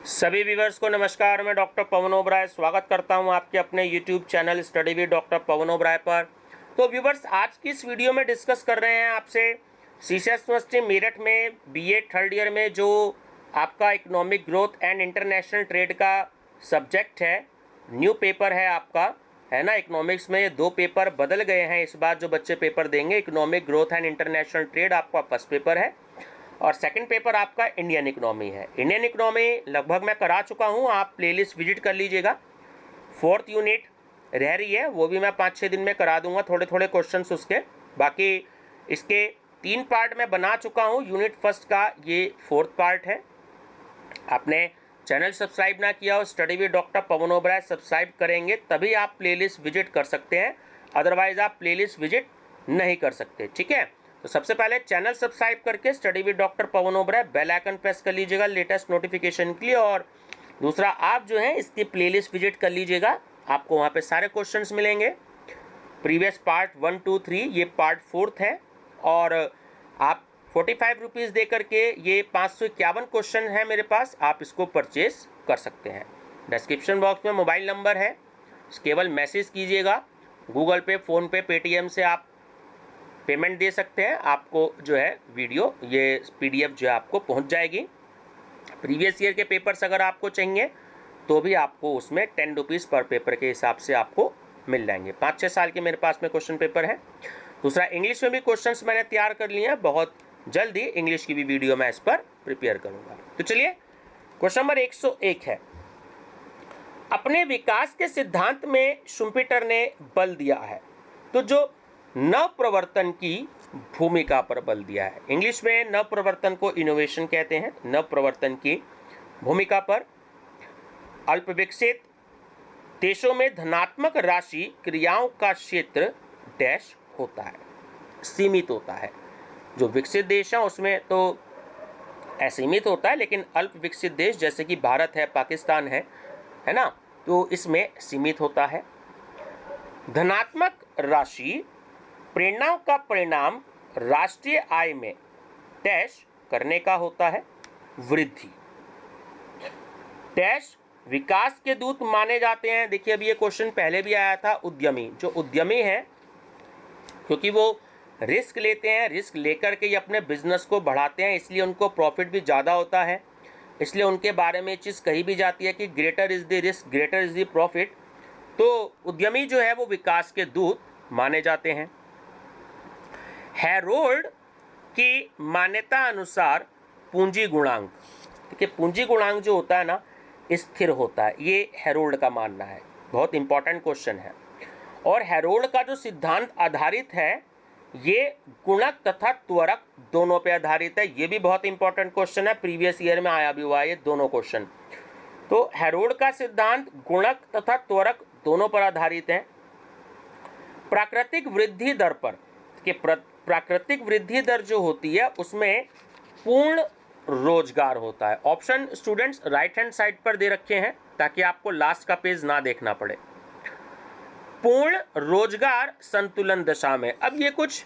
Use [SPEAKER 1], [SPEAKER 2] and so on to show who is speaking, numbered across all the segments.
[SPEAKER 1] सभी व्यूवर्स को नमस्कार। मैं डॉक्टर पवन ओबराय स्वागत करता हूं आपके अपने YouTube channel study with doctor Pawan Oberoi पर। तो व्यूवर्स, आज की इस वीडियो में डिस्कस कर रहे हैं आपसे सीसीएस यूनिवर्सिटी मेरठ में बीए थर्ड ईयर में जो आपका economic growth and international trade का सब्जेक्ट है, न्यू पेपर है आपका, है ना। इकोनॉमिक्स में ये दो पेपर बदल गए हैं इस बार जो बच्चे पेपर देंगे। Economic growth and international trade आपका फर्स्ट पेपर है और सेकंड पेपर आपका इंडियन इकोनॉमी है। इंडियन इकोनॉमी लगभग मैं करा चुका हूं, आप प्लेलिस्ट विजिट कर लीजिएगा। फोर्थ यूनिट रह रही है, वो भी मैं 5-6 दिन में करा दूंगा, थोड़े थोड़े क्वेश्चंस उसके। बाकी इसके 3 पार्ट मैं बना चुका हूं। यूनिट फर्स्ट का ये फोर्थ पार्ट है। आपने चैनल सब्सक्राइब ना किया हो study with doctor Pawan Oberoi, subscribe करेंगे तभी आप प्लेलिस्ट विजिट कर सकते हैं, अदरवाइज आप प्लेलिस्ट विजिट नहीं कर सकते। ठीक है, तो सबसे पहले चैनल सब्सक्राइब करके study with doctor Pawan Oberoi bell icon press कर लीजिएगा लेटेस्ट नोटिफिकेशन के लिए। और दूसरा, आप जो है इसकी प्लेलिस्ट विजिट कर लीजिएगा, आपको वहाँ पे सारे क्वेश्चंस मिलेंगे। प्रीवियस पार्ट 1, 2, 3, ये पार्ट 4 है। और आप 45 रुपीज़ दे करके ये 551 क्वेश्चन है मेरे पास, आप इसको परचेज कर सकते हैं। डिस्क्रिप्शन बॉक्स में मोबाइल नंबर है, केवल मैसेज कीजिएगा। गूगल पे, फ़ोनपे, पेटीएम से आप पेमेंट दे सकते हैं। आपको जो है वीडियो, ये पीडीएफ जो है आपको पहुंच जाएगी। प्रीवियस ईयर के पेपर्स अगर आपको चाहिए तो भी आपको उसमें 10 रुपीज़ पर पेपर के हिसाब से आपको मिल जाएंगे। 5-6 साल के मेरे पास में क्वेश्चन पेपर है। दूसरा, इंग्लिश में भी क्वेश्चंस मैंने तैयार कर लिए हैं, बहुत जल्दी इंग्लिश की भी वीडियो मैं इस पर प्रिपेयर करूँगा। तो चलिए, क्वेश्चन नंबर 101 है। अपने विकास के सिद्धांत में शुम्पीटर ने बल दिया है, तो जो नव प्रवर्तन की भूमिका पर बल दिया है। इंग्लिश में नव प्रवर्तन को इनोवेशन कहते हैं। नव प्रवर्तन की भूमिका पर अल्प विकसित देशों में धनात्मक राशि क्रियाओं का क्षेत्र डैश होता है, सीमित होता है। जो विकसित देश हैं उसमें तो असीमित होता है, लेकिन अल्प विकसित देश जैसे कि भारत है, पाकिस्तान है ना, तो इसमें सीमित होता है। धनात्मक राशि प्रेरणाओं का परिणाम राष्ट्रीय आय में डैश करने का होता है वृद्धि। डैश विकास के दूत माने जाते हैं। देखिए, अभी ये क्वेश्चन पहले भी आया था। उद्यमी, जो उद्यमी है, क्योंकि वो रिस्क लेते हैं, रिस्क लेकर के ये अपने बिजनेस को बढ़ाते हैं, इसलिए उनको प्रॉफिट भी ज़्यादा होता है। इसलिए उनके बारे में चीज़ कही भी जाती है कि greater is the risk, greater is the profit. तो उद्यमी जो है वो विकास के दूत माने जाते हैं। हैरोल्ड की मान्यता अनुसार पूंजी गुणांक, देखिए पूंजी गुणांक जो होता है ना, स्थिर होता है, ये हैरोल्ड का मानना है। बहुत इंपॉर्टेंट क्वेश्चन है। और हैरोल्ड का जो सिद्धांत आधारित है, ये गुणक तथा त्वरक दोनों पे आधारित है। ये भी बहुत इंपॉर्टेंट क्वेश्चन है, प्रीवियस ईयर में आया भी हुआ है ये दोनों क्वेश्चन। तो हैरोल्ड का सिद्धांत गुणक तथा त्वरक दोनों पर आधारित है। प्राकृतिक वृद्धि दर पर, कि प्राकृतिक वृद्धि दर जो होती है उसमें पूर्ण रोजगार होता है। Option students right hand side पर दे रखे हैं ताकि आपको लास्ट का पेज ना देखना पड़े। पूर्ण रोजगार संतुलन दशा में, अब ये कुछ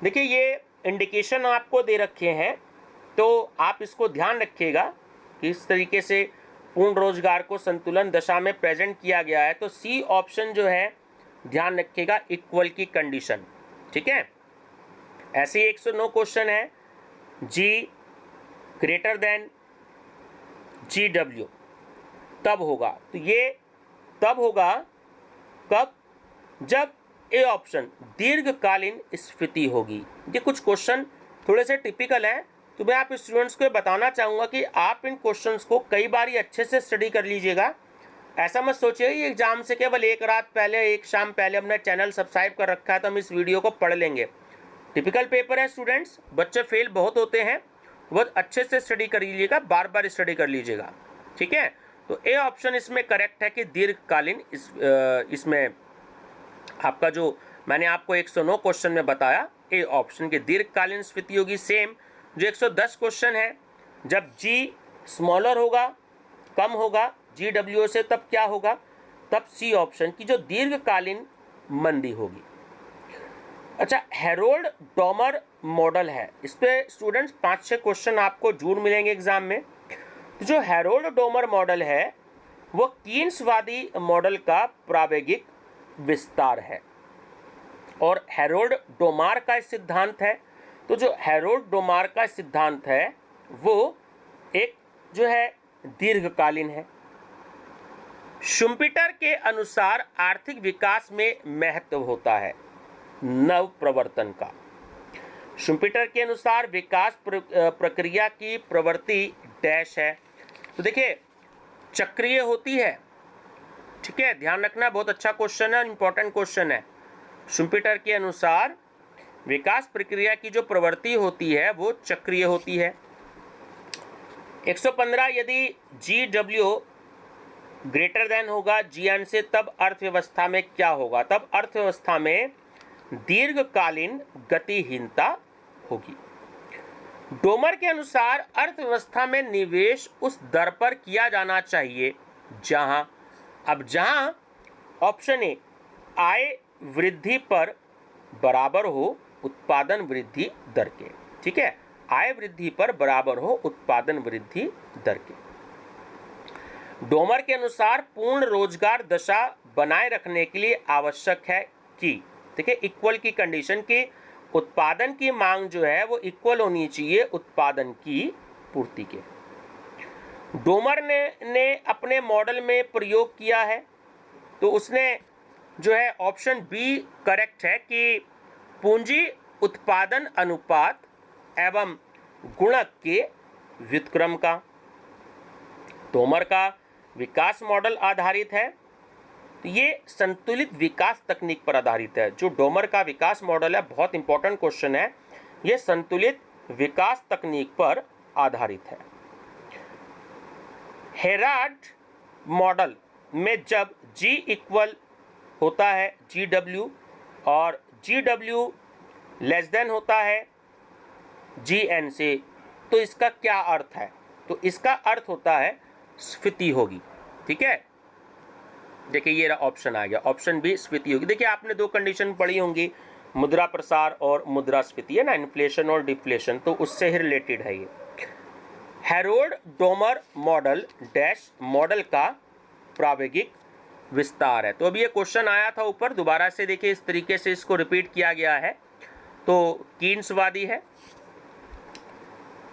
[SPEAKER 1] देखिए, ये इंडिकेशन आपको दे रखे हैं, तो आप इसको ध्यान रखिएगा कि इस तरीके से पूर्ण रोजगार को संतुलन दशा में प्रेजेंट किया गया है। तो सी ऑप्शन जो है ध्यान रखिएगा, इक्वल की कंडीशन। ठीक है, ऐसे 109 क्वेश्चन है। जी ग्रेटर देन जी डब्ल्यू तब होगा, तो ये तब होगा कब, जब ए ऑप्शन दीर्घकालीन स्फीति होगी। ये कुछ क्वेश्चन थोड़े से टिपिकल हैं, तो मैं आप स्टूडेंट्स को बताना चाहूँगा कि आप इन क्वेश्चंस को कई बार अच्छे से स्टडी कर लीजिएगा। ऐसा मत सोचिए कि एग्जाम से केवल एक रात पहले, एक शाम पहले हमने चैनल सब्सक्राइब कर रखा है तो हम इस वीडियो को पढ़ लेंगे। टिपिकल पेपर है स्टूडेंट्स, बच्चे फेल बहुत होते हैं, बहुत अच्छे से स्टडी कर लीजिएगा, बार बार स्टडी कर लीजिएगा। ठीक है, तो ए ऑप्शन इसमें करेक्ट है कि दीर्घकालीन, इसमें आपका जो मैंने आपको 109 क्वेश्चन में बताया, ए ऑप्शन की दीर्घकालीन स्फीति होगी। सेम जो 110 क्वेश्चन है, जब जी स्मॉलर होगा, कम होगा जी डब्ल्यू से, तब क्या होगा, तब सी ऑप्शन की जो दीर्घकालीन मंदी होगी। अच्छा, हैरोल्ड डॉमर मॉडल है, इस पे स्टूडेंट्स 5-6 क्वेश्चन आपको जरूर मिलेंगे एग्जाम में। जो हैरोल्ड डोमर मॉडल है वो कीन्सवादी मॉडल का प्रायोगिक विस्तार है और हैरोल्ड डोमार का सिद्धांत है। तो जो हैरोल्ड डोमार का सिद्धांत है वो एक जो है दीर्घकालीन है। शुम्पीटर के अनुसार आर्थिक विकास में महत्व होता है नव प्रवर्तन का। शुम्पीटर के अनुसार विकास प्रक्रिया की प्रवृत्ति डैश है। तो देखिए चक्रीय होती है, ठीक है, ध्यान रखना, बहुत अच्छा क्वेश्चन है, इंपॉर्टेंट क्वेश्चन है। शुम्पीटर के अनुसार विकास प्रक्रिया की जो प्रवृत्ति होती है वो चक्रीय होती है। 115 यदि GW ग्रेटर देन होगा GN से तब अर्थव्यवस्था में क्या होगा? तब अर्थव्यवस्था में दीर्घकालीन गतिहीनता होगी। डोमर के अनुसार अर्थव्यवस्था में निवेश उस दर पर किया जाना चाहिए जहां ऑप्शन ए आय वृद्धि पर बराबर हो उत्पादन वृद्धि दर के, ठीक है, आय वृद्धि पर बराबर हो उत्पादन वृद्धि दर के। डोमर के अनुसार पूर्ण रोजगार दशा बनाए रखने के लिए आवश्यक है कि, देखिए, इक्वल की कंडीशन की उत्पादन की मांग जो है वो इक्वल होनी चाहिए उत्पादन की पूर्ति के। डोमर ने अपने मॉडल में प्रयोग किया है तो उसने जो है ऑप्शन बी करेक्ट है कि पूंजी उत्पादन अनुपात एवं गुणक के व्युत्क्रम का। डोमर का विकास मॉडल आधारित है तो ये संतुलित विकास तकनीक पर आधारित है। जो डोमर का विकास मॉडल है, बहुत इंपॉर्टेंट क्वेश्चन है, ये संतुलित विकास तकनीक पर आधारित है। हेराल्ड मॉडल में जब G इक्वल होता है GW और GW लेस देन होता है GN से, तो इसका क्या अर्थ है? तो इसका अर्थ होता है स्फीति होगी, ठीक है। देखिए ये ऑप्शन आ गया, ऑप्शन बी स्फीति होगी। देखिए आपने दो कंडीशन पढ़ी होंगी, मुद्रा प्रसार और मुद्रास्फीति, है ना, इन्फ्लेशन और डिफ्लेशन, तो उससे ही रिलेटेड है ये। Harold Domar model dash model का प्रायोगिक विस्तार है। तो अभी ये क्वेश्चन आया था ऊपर, दोबारा से देखिए इस तरीके से इसको रिपीट किया गया है। तो कीन्सवादी है,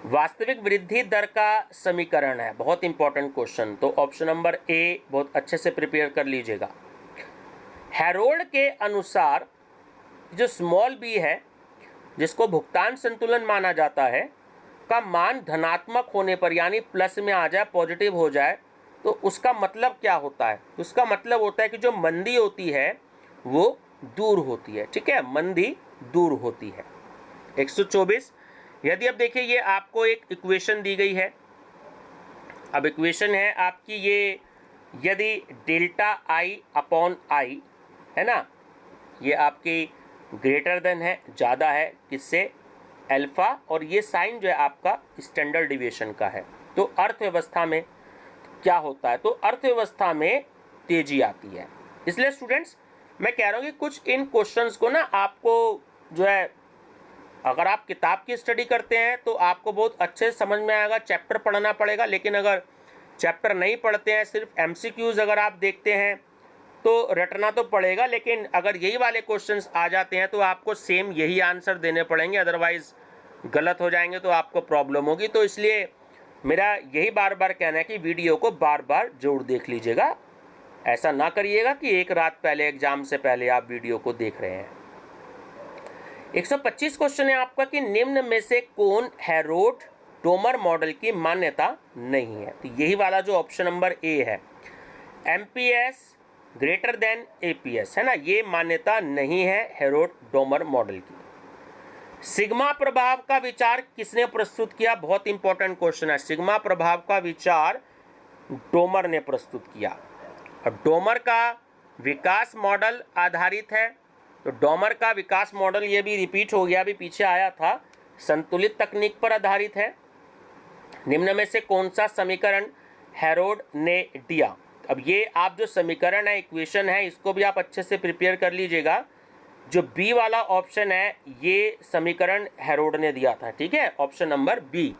[SPEAKER 1] वास्तविक वृद्धि दर का समीकरण है, बहुत इंपॉर्टेंट क्वेश्चन, तो ऑप्शन नंबर ए बहुत अच्छे से प्रिपेयर कर लीजिएगा। हैरोल्ड के अनुसार जो स्मॉल बी है, जिसको भुगतान संतुलन माना जाता है, का मान धनात्मक होने पर यानी प्लस में आ जाए, पॉजिटिव हो जाए, तो उसका मतलब क्या होता है? उसका मतलब होता है कि जो मंदी होती है वो दूर होती है, ठीक है, मंदी दूर होती है। 124 यदि अब देखिए ये आपको एक इक्वेशन दी गई है। अब इक्वेशन है आपकी ये, यदि डेल्टा आई अपॉन आई है ना, ये आपकी ग्रेटर देन है, ज़्यादा है किससे? अल्फा, और ये साइन जो है आपका स्टैंडर्ड डिविएशन का है, तो अर्थव्यवस्था में क्या होता है? तो अर्थव्यवस्था में तेजी आती है। इसलिए स्टूडेंट्स मैं कह रहा हूँ कि कुछ इन क्वेश्चंस को ना आपको जो है, अगर आप किताब की स्टडी करते हैं तो आपको बहुत अच्छे से समझ में आएगा, चैप्टर पढ़ना पड़ेगा, लेकिन अगर चैप्टर नहीं पढ़ते हैं, सिर्फ MCQs अगर आप देखते हैं तो रटना तो पड़ेगा, लेकिन अगर यही वाले क्वेश्चंस आ जाते हैं तो आपको सेम यही आंसर देने पड़ेंगे, अदरवाइज गलत हो जाएंगे तो आपको प्रॉब्लम होगी। तो इसलिए मेरा यही बार बार कहना है कि वीडियो को बार बार जरूर देख लीजिएगा। ऐसा ना करिएगा कि एक रात पहले, एग्जाम से पहले आप वीडियो को देख रहे हैं। 125 क्वेश्चन है आपका कि निम्न में से कौन हैरोल्ड डोमर मॉडल की मान्यता नहीं है? तो यही वाला जो ऑप्शन नंबर ए है, MPS ग्रेटर देन APS, है ना, ये मान्यता नहीं है हैरोल्ड डोमर मॉडल की। सिग्मा प्रभाव का विचार किसने प्रस्तुत किया? बहुत इंपॉर्टेंट क्वेश्चन है। सिग्मा प्रभाव का विचार डोमर ने प्रस्तुत किया। और डोमर का विकास मॉडल आधारित है, तो डोमर का विकास मॉडल ये भी रिपीट हो गया, अभी पीछे आया था, संतुलित तकनीक पर आधारित है। निम्न में से कौन सा समीकरण हैरोल्ड ने दिया? अब ये आप जो समीकरण है, इक्वेशन है, इसको भी आप अच्छे से प्रिपेयर कर लीजिएगा। जो बी वाला ऑप्शन है, ये समीकरण हैरोल्ड ने दिया था, ठीक है, option number B.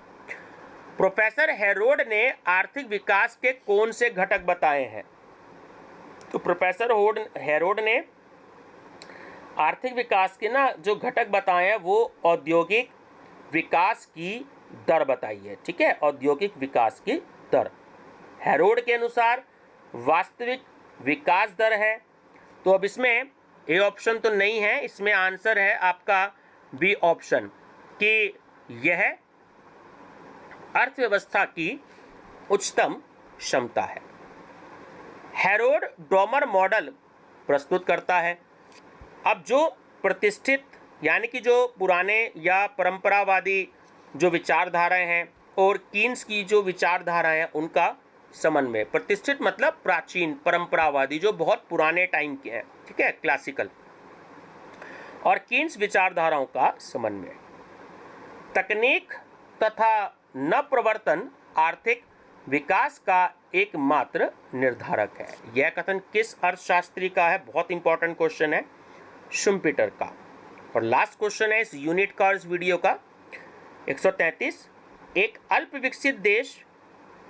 [SPEAKER 1] Professor Harrod ने आर्थिक विकास के कौन से घटक बताए हैं? तो प्रोफेसर हेरोड ने आर्थिक विकास के ना जो घटक बताए हैं वो औद्योगिक विकास की दर बताई है। ठीक है, औद्योगिक विकास की दर हेरोड के अनुसार वास्तविक विकास दर है। तो अब इसमें ए ऑप्शन तो नहीं है, इसमें आंसर है आपका बी ऑप्शन कि यह अर्थव्यवस्था की उच्चतम क्षमता है। हेरोड डोमर मॉडल प्रस्तुत करता है। अब जो प्रतिष्ठित यानी कि जो पुराने या परंपरावादी जो विचारधाराएं हैं और कीन्स की जो विचारधाराएं हैं उनका समन्वय। प्रतिष्ठित मतलब प्राचीन, परंपरावादी जो बहुत पुराने टाइम के हैं, ठीक है, क्लासिकल, और कीन्स विचारधाराओं का समन्वय। तकनीक तथा नवप्रवर्तन आर्थिक विकास का एकमात्र निर्धारक है। यह कथन किस अर्थशास्त्री का है? बहुत इंपॉर्टेंट क्वेश्चन है, शुम्पीटर का। और लास्ट क्वेश्चन है इस यूनिट का और इस वीडियो का 133। एक अल्प विकसित देश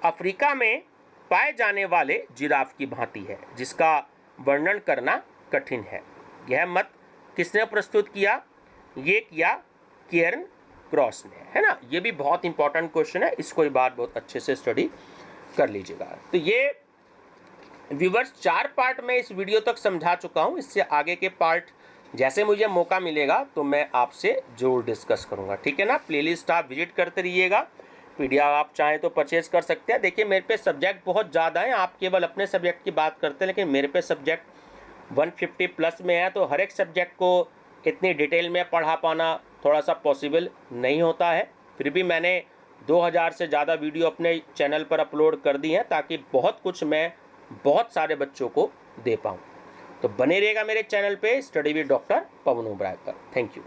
[SPEAKER 1] अफ्रीका में पाए जाने वाले जिराफ की भांति है जिसका वर्णन करना कठिन है। यह मत किसने प्रस्तुत किया? ये किया केरन क्रॉस ने, है ना। ये भी बहुत इंपॉर्टेंट क्वेश्चन है, इसको एक बार बहुत अच्छे से स्टडी कर लीजिएगा। तो ये व्यूअर्स 4 पार्ट में इस वीडियो तक समझा चुका हूँ। इससे आगे के पार्ट जैसे मुझे मौका मिलेगा तो मैं आपसे जरूर डिस्कस करूँगा, ठीक है ना। प्लेलिस्ट आप विजिट करते रहिएगा, पीडीएफ आप चाहें तो परचेज कर सकते हैं। देखिए मेरे पे सब्जेक्ट बहुत ज़्यादा हैं, आप केवल अपने सब्जेक्ट की बात करते हैं, लेकिन मेरे पे सब्जेक्ट 150 प्लस में है, तो हर एक सब्जेक्ट को इतनी डिटेल में पढ़ा पाना थोड़ा सा पॉसिबल नहीं होता है। फिर भी मैंने 2000 से ज़्यादा वीडियो अपने चैनल पर अपलोड कर दी हैं ताकि बहुत कुछ मैं बहुत सारे बच्चों को दे पाऊँ। तो बने रहिएगा मेरे चैनल पे study with doctor Pawan Oberoi पर। Thank you.